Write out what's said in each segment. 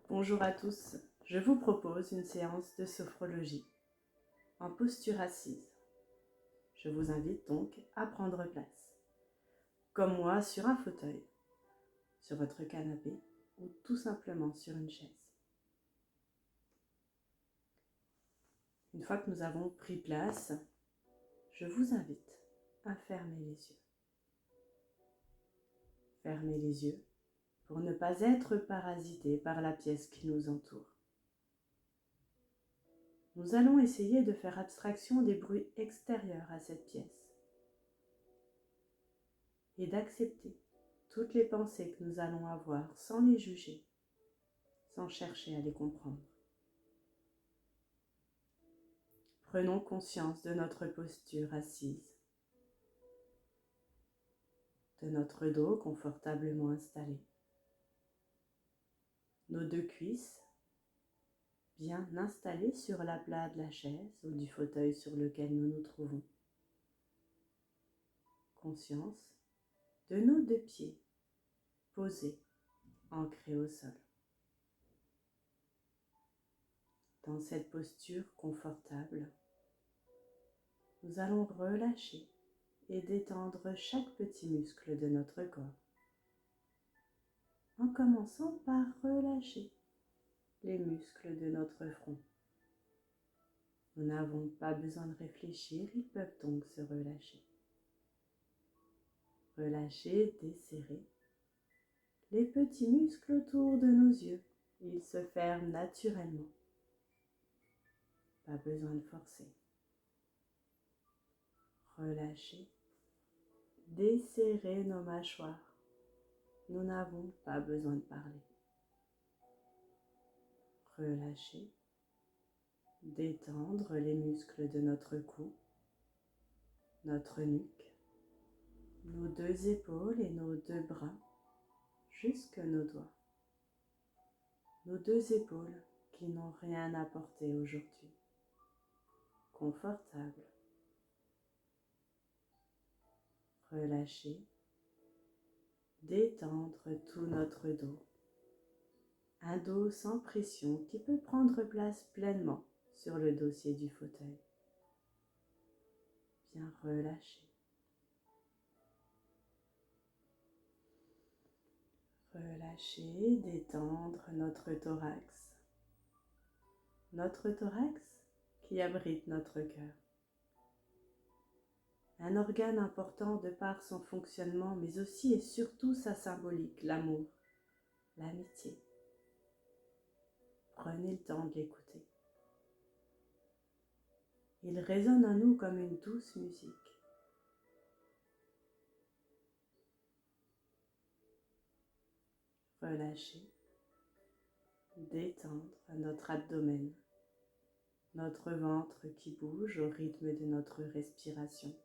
Bonjour à tous, je vous propose une séance de sophrologie en posture assise. Je vous invite donc à prendre place, comme moi sur un fauteuil, sur votre canapé ou tout simplement sur une chaise. Une fois que nous avons pris place, je vous invite à fermer les yeux. Fermez les yeux pour ne pas être parasité par la pièce qui nous entoure. Nous allons essayer de faire abstraction des bruits extérieurs à cette pièce et d'accepter toutes les pensées que nous allons avoir sans les juger, sans chercher à les comprendre. Prenons conscience de notre posture assise, de notre dos confortablement installé, nos deux cuisses bien installées sur la plat de la chaise ou du fauteuil sur lequel nous nous trouvons. Conscience de nos deux pieds posés, ancrés au sol. Dans cette posture confortable, nous allons relâcher et détendre chaque petit muscle de notre corps, en commençant par relâcher les muscles de notre front. Nous n'avons pas besoin de réfléchir, ils peuvent donc se relâcher. Relâcher, desserrer les petits muscles autour de nos yeux. Ils se ferment naturellement. Pas besoin de forcer. Relâcher, desserrer nos mâchoires. Nous n'avons pas besoin de parler. Relâcher, détendre les muscles de notre cou, notre nuque, nos deux épaules et nos deux bras, jusque nos doigts. Nos deux épaules qui n'ont rien apporté aujourd'hui. Confortable. Relâcher, détendre tout notre dos. Un dos sans pression qui peut prendre place pleinement sur le dossier du fauteuil. Bien relâché. Relâcher, détendre notre thorax. Notre thorax qui abrite notre cœur. Un organe important de par son fonctionnement, mais aussi et surtout sa symbolique, l'amour, l'amitié. Prenez le temps de l'écouter. Il résonne en nous comme une douce musique. Relâcher, détendre notre abdomen, notre ventre qui bouge au rythme de notre respiration.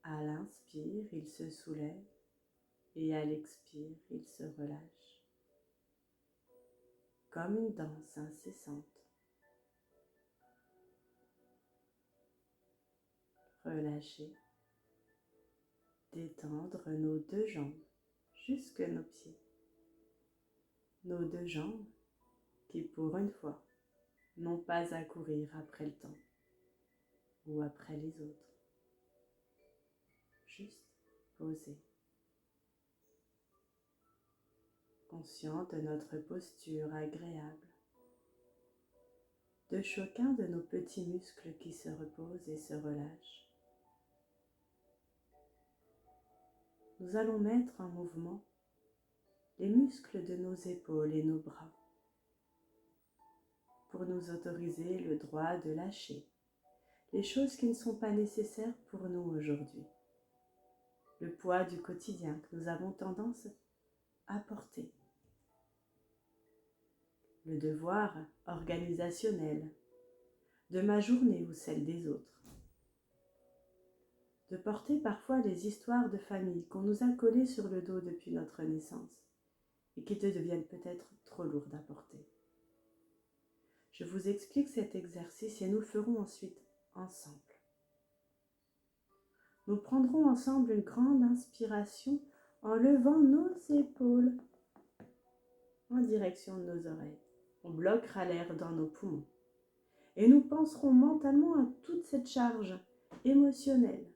À l'inspire, il se soulève et à l'expire, il se relâche. Comme une danse incessante. Relâcher, détendre nos deux jambes jusque nos pieds. Nos deux jambes qui, pour une fois, n'ont pas à courir après le temps ou après les autres. Juste posées. Conscient de notre posture agréable, de chacun de nos petits muscles qui se reposent et se relâchent. Nous allons mettre en mouvement les muscles de nos épaules et nos bras pour nous autoriser le droit de lâcher les choses qui ne sont pas nécessaires pour nous aujourd'hui. Le poids du quotidien que nous avons tendance à porter. Le devoir organisationnel de ma journée ou celle des autres. De porter parfois les histoires de famille qu'on nous a collées sur le dos depuis notre naissance et qui te deviennent peut-être trop lourdes à porter. Je vous explique cet exercice et nous le ferons ensuite ensemble. Nous prendrons ensemble une grande inspiration en levant nos épaules, en direction de nos oreilles. On bloquera l'air dans nos poumons. Et nous penserons mentalement à toute cette charge émotionnelle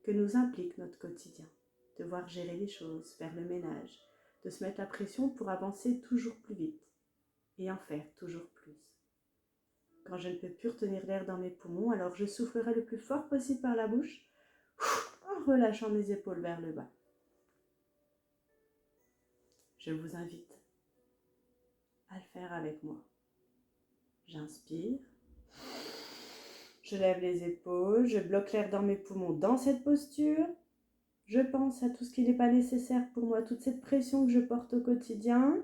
que nous implique notre quotidien. Devoir gérer les choses, faire le ménage, de se mettre la pression pour avancer toujours plus vite et en faire toujours plus. Quand je ne peux plus retenir l'air dans mes poumons, alors je soufflerai le plus fort possible par la bouche en relâchant mes épaules vers le bas. Je vous invite à le faire avec moi. J'inspire, je lève les épaules, je bloque l'air dans mes poumons dans cette posture. Je pense à tout ce qui n'est pas nécessaire pour moi, toute cette pression que je porte au quotidien.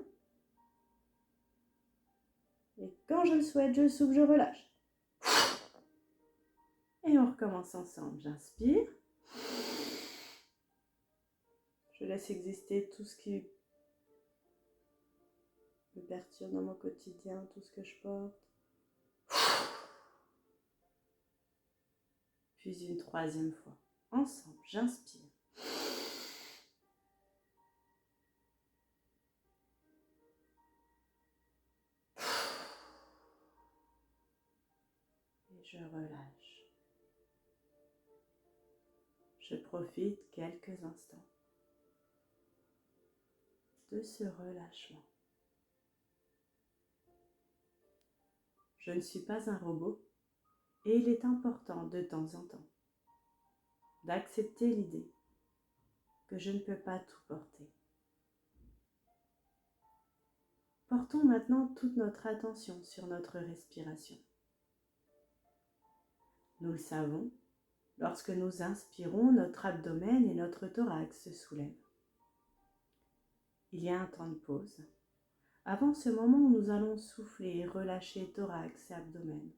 Et quand je le souhaite, je souffle, je relâche. Et on recommence ensemble. J'inspire. Je laisse exister tout ce qui me perturbe dans mon quotidien, tout ce que je porte. Puis une troisième fois. Ensemble, j'inspire. Et je relâche. Je profite quelques instants de ce relâchement. Je ne suis pas un robot et il est important de temps en temps d'accepter l'idée que je ne peux pas tout porter. Portons maintenant toute notre attention sur notre respiration. Nous le savons, lorsque nous inspirons, notre abdomen et notre thorax se soulèvent. Il y a un temps de pause, avant ce moment où nous allons souffler et relâcher thorax et abdomen,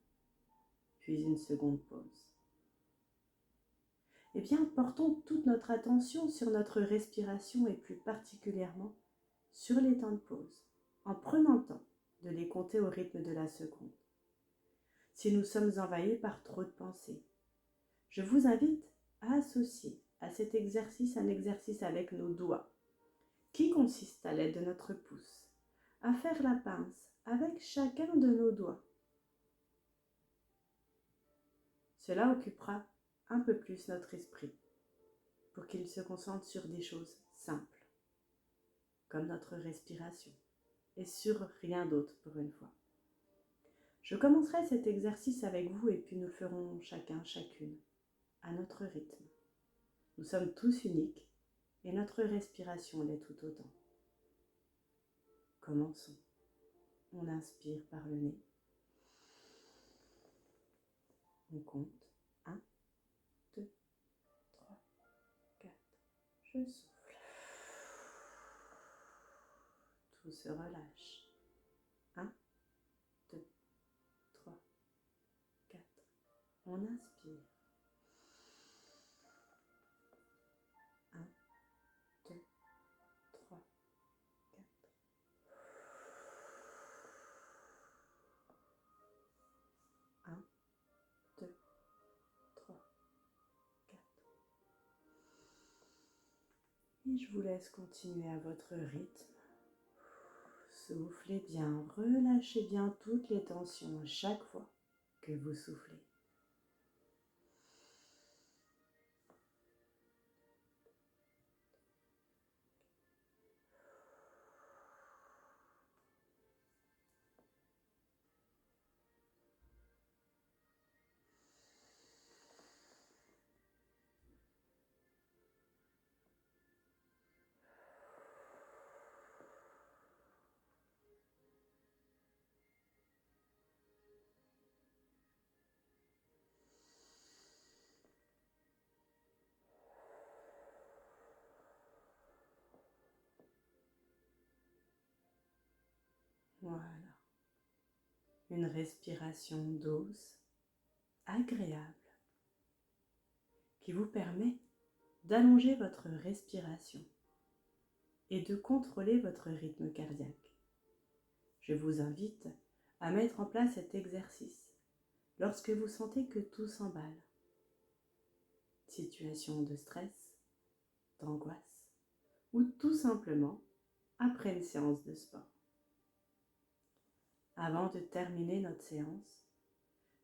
puis une seconde pause. Eh bien, portons toute notre attention sur notre respiration et plus particulièrement sur les temps de pause, en prenant le temps de les compter au rythme de la seconde. Si nous sommes envahis par trop de pensées, je vous invite à associer à cet exercice un exercice avec nos doigts, qui consiste à l'aide de notre pouce, à faire la pince avec chacun de nos doigts. Cela occupera un peu plus notre esprit, pour qu'il se concentre sur des choses simples, comme notre respiration, et sur rien d'autre pour une fois. Je commencerai cet exercice avec vous et puis nous le ferons chacun, chacune, à notre rythme. Nous sommes tous uniques et notre respiration l'est tout autant. Commençons. On inspire par le nez. On compte. 1, 2, 3, 4. Je souffle. Tout se relâche. 1, 2, 3, 4. On inspire. 1, 2, 3, 4. 1, 2, 3, 4. Et je vous laisse continuer à votre rythme. Soufflez bien, relâchez bien toutes les tensions à chaque fois que vous soufflez. Voilà. Une respiration douce, agréable, qui vous permet d'allonger votre respiration et de contrôler votre rythme cardiaque. Je vous invite à mettre en place cet exercice lorsque vous sentez que tout s'emballe. Situation de stress, d'angoisse ou tout simplement après une séance de sport. Avant de terminer notre séance,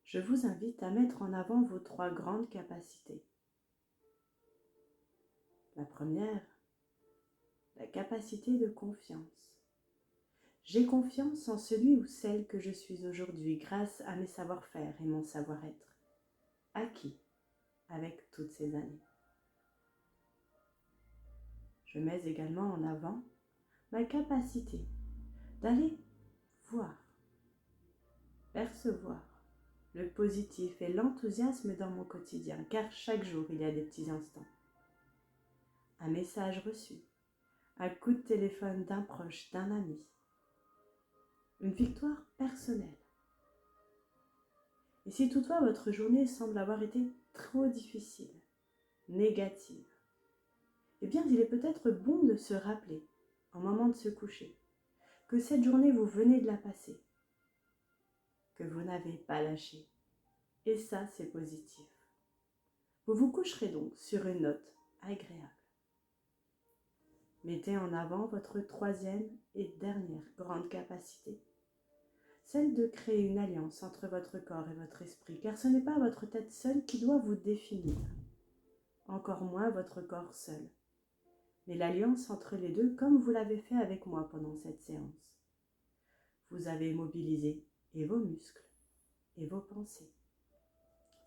je vous invite à mettre en avant vos 3 grandes capacités. La première, la capacité de confiance. J'ai confiance en celui ou celle que je suis aujourd'hui grâce à mes savoir-faire et mon savoir-être, acquis avec toutes ces années. Je mets également en avant ma capacité d'aller voir, percevoir le positif et l'enthousiasme dans mon quotidien, car chaque jour il y a des petits instants. Un message reçu, un coup de téléphone d'un proche, d'un ami, une victoire personnelle. Et si toutefois votre journée semble avoir été trop difficile, négative, eh bien il est peut-être bon de se rappeler, au moment de se coucher, que cette journée vous venez de la passer, que vous n'avez pas lâché. Et ça, c'est positif. Vous vous coucherez donc sur une note agréable. Mettez en avant votre 3e et dernière grande capacité, celle de créer une alliance entre votre corps et votre esprit, car ce n'est pas votre tête seule qui doit vous définir, encore moins votre corps seul, mais l'alliance entre les deux comme vous l'avez fait avec moi pendant cette séance. Vous avez mobilisé et vos muscles et vos pensées.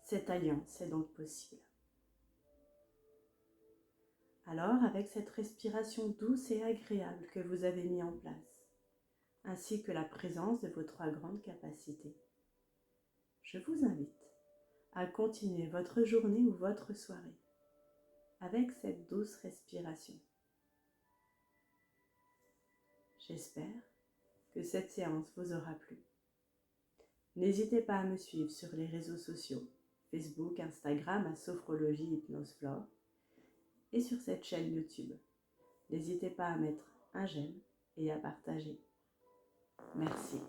Cette alliance est donc possible. Alors, avec cette respiration douce et agréable que vous avez mis en place, ainsi que la présence de vos 3 grandes capacités, je vous invite à continuer votre journée ou votre soirée avec cette douce respiration. J'espère que cette séance vous aura plu. N'hésitez pas à me suivre sur les réseaux sociaux, Facebook, Instagram à Sophrologie Hypnose Flore, et sur cette chaîne YouTube. N'hésitez pas à mettre un j'aime et à partager. Merci.